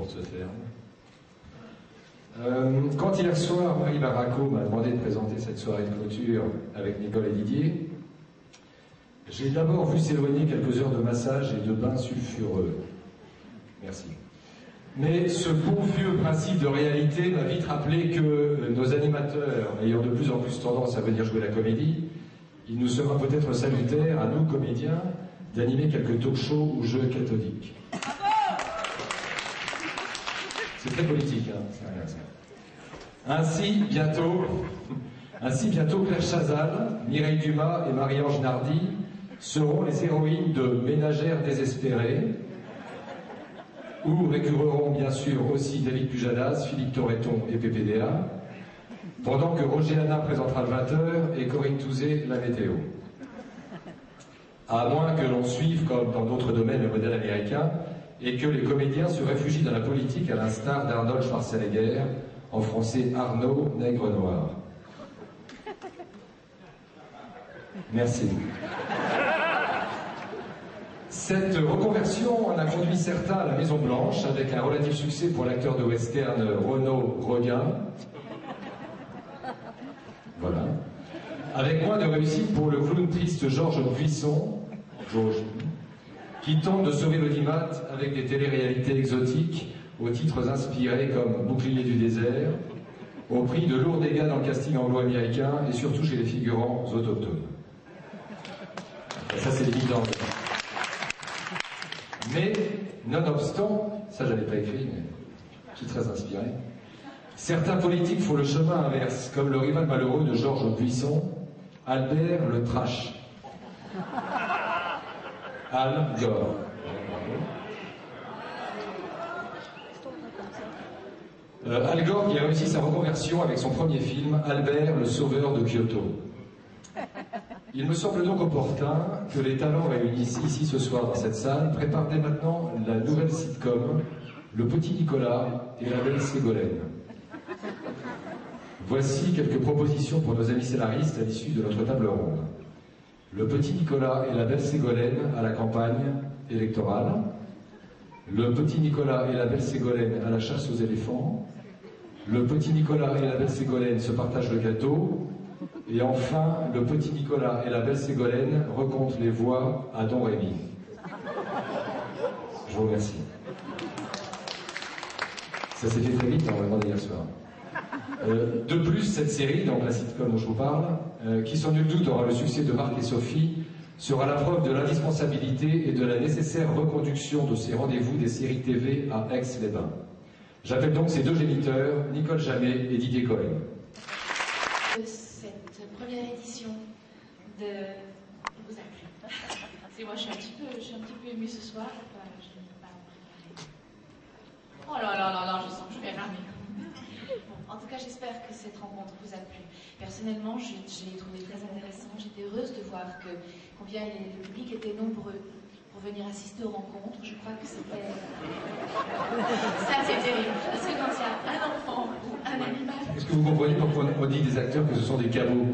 porte se ferme. Quand hier soir, Marie Baraco m'a demandé de présenter cette soirée de clôture avec Nicole et Didier, j'ai d'abord vu s'éloigner quelques heures de massage et de bains sulfureux. Merci. Mais ce bon vieux principe de réalité m'a vite rappelé que nos animateurs, ayant de plus en plus tendance à venir jouer la comédie, il nous sera peut-être salutaire, à nous comédiens, d'animer quelques talk-shows ou jeux cathodiques. C'est très politique, hein, c'est rien ça. Ainsi, bientôt, Claire Chazal, Mireille Dumas et Marie-Ange Nardi seront les héroïnes de Ménagères désespérées, où récurreront bien sûr aussi David Pujadas, Philippe Torreton et PPDA, pendant que Roger Hanna présentera le 20h et Corinne Touzé la météo. À moins que l'on suive, comme dans d'autres domaines, le modèle américain, et que les comédiens se réfugient dans la politique à l'instar d'Arnold Schwarzenegger, en français Arnaud Nègre Noir. Merci. Cette reconversion en a conduit certains à la Maison Blanche, avec un relatif succès pour l'acteur de western Renaud Regain. Voilà. Avec moins de réussite pour le clown triste Georges Buisson, qui tente de sauver l'audimat avec des téléréalités exotiques aux titres inspirés comme Bouclier du désert, au prix de lourds dégâts dans le casting anglo-américain et surtout chez les figurants autochtones. Et ça, c'est évident. Mais, nonobstant, ça j'avais pas écrit, mais je suis très inspiré, certains politiques font le chemin inverse, comme le rival malheureux de Georges Buisson, Albert le Trash. Al Gore. Al Gore qui a réussi sa reconversion avec son premier film, Albert le Sauveur de Kyoto. Il me semble donc opportun que les talents réunis ici ce soir dans cette salle préparent dès maintenant la nouvelle sitcom Le Petit Nicolas et la Belle Ségolène. Voici quelques propositions pour nos amis scénaristes à l'issue de notre table ronde. Le Petit Nicolas et la Belle Ségolène à la campagne électorale. Le Petit Nicolas et la Belle Ségolène à la chasse aux éléphants. Le Petit Nicolas et la Belle Ségolène se partagent le gâteau. Et enfin, le Petit Nicolas et la Belle Ségolène recomptent les voix à Don Rémy. Je vous remercie. Ça s'est fait très vite, normalement, hier soir. De plus, cette série, donc la sitcom dont je vous parle, qui sans nul doute aura le succès de Marc et Sophie, sera la preuve de l'indispensabilité et de la nécessaire reconduction de ces rendez-vous des séries TV à Aix-les-Bains. J'appelle donc ces deux géniteurs, Nicole Jamet et Didier Cohen. Cette première édition de... vous a plu. C'est moi, je suis un petit peu émue ce soir. Je n'ai pas préparé. Oh là là là là, je sens que je vais ramer. Bon, en tout cas, j'espère que cette rencontre vous a plu. Personnellement, je l'ai trouvé très intéressant. J'étais heureuse de voir combien le public était nombreux pour venir assister aux rencontres. Je crois que c'était... Ça, c'est terrible. Parce que quand il y a un enfant ou un animal... Est-ce que vous comprenez pourquoi on dit des acteurs que ce sont des cabots?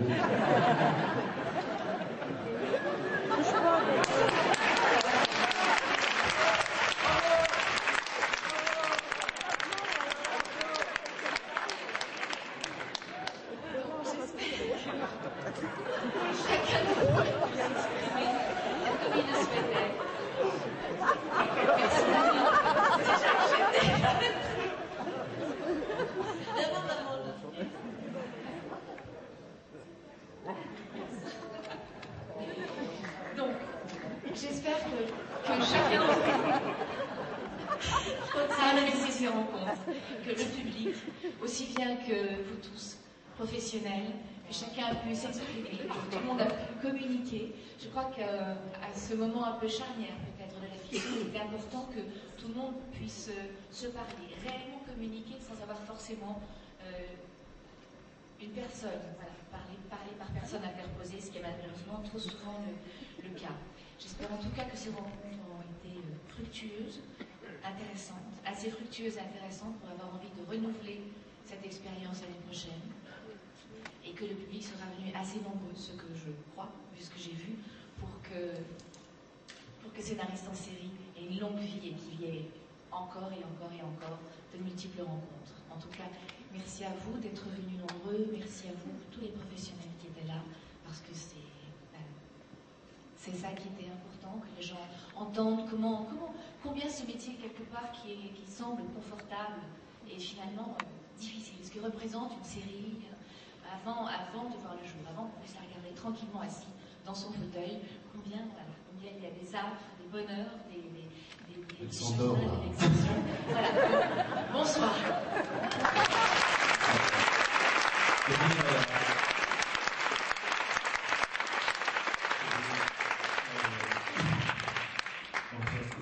Donc, j'espère que chacun a apprécié ces rencontres, que le public, aussi bien que vous tous, professionnels, que chacun a pu s'exprimer, que tout le monde a pu communiquer. Je crois qu'à ce moment un peu charnière peut-être de la fiction, il est important que tout le monde puisse se parler, réellement communiquer sans avoir forcément une personne, voilà, parler par personne interposée, ce qui est malheureusement trop souvent le cas. J'espère en tout cas que ces rencontres ont été fructueuses, intéressantes, assez fructueuses et intéressantes pour avoir envie de renouveler cette expérience l'année prochaine, et que le public sera venu assez nombreux, ce que je crois, vu ce que j'ai vu, pour que Scénaristes en série ait une longue vie et qu'il y ait encore et encore et encore de multiples rencontres. En tout cas, merci à vous d'être venus nombreux, merci à vous, tous les professionnels qui étaient là, parce que c'est ça qui était important, que les gens entendent combien ce métier, quelque part, qui semble confortable, est finalement difficile. Ce que représente une série avant de voir le jour, avant qu'on puisse la regarder tranquillement assis dans son fauteuil, combien il y a des affres, des bonheurs, des s'endort, des exceptions. Voilà. Bonsoir.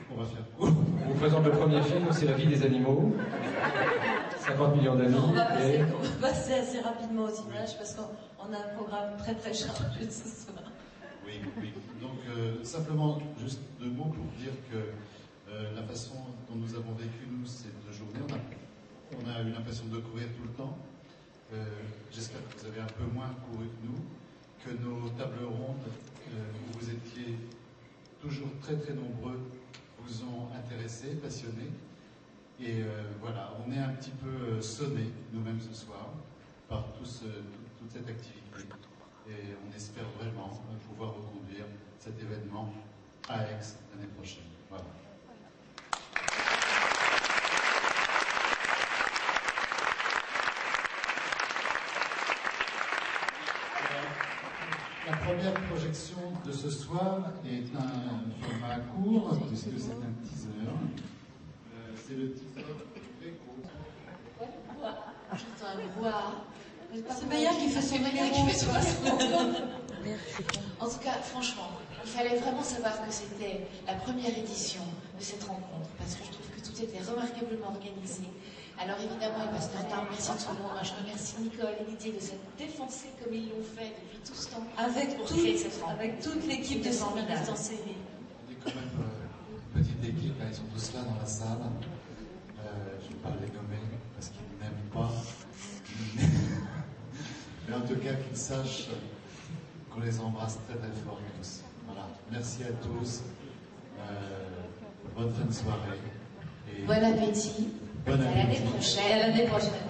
On va faire court. On vous présente le premier film, c'est La vie des animaux. 50 millions d'amis. On va passer assez rapidement aux images parce qu'on a un programme très très chargé ce soir. Oui. Donc simplement juste 2 mots pour dire que la façon dont nous avons vécu nous ces 2 journées, on a eu l'impression de courir tout le temps. J'espère que vous avez un peu moins couru que nous, que nos tables rondes où vous étiez toujours très très nombreux vous ont intéressés, passionnés. Et voilà, on est un petit peu sonnés nous-mêmes ce soir par toute cette activité. Et on espère vraiment pouvoir reconduire cet événement à Aix l'année prochaine. Voilà. La première projection de ce soir est un format court, puisque c'est un teaser. C'est le teaser très court. J'entends un brouhaha. C'est Maya qui fait son numéro. En tout cas, franchement, il fallait vraiment savoir que c'était la première édition de cette rencontre, parce que je trouve que tout était remarquablement organisé. Alors évidemment, et Pasteur Tarn, merci tout le monde. Moi, je remercie Nicole et Didier de s'être défoncés comme ils l'ont fait depuis tout ce temps. Avec toute l'équipe de Scénaristes en série. On est quand même une petite équipe, là, ils sont tous là dans la salle. Je ne vais pas les nommer parce qu'ils ne m'aiment pas. Mais en tout cas, qu'ils sachent qu'on les embrasse très très fort tous. Voilà. Merci à tous. Bonne fin de soirée. Bon appétit. Bonne À l'année prochaine. À l'année prochaine.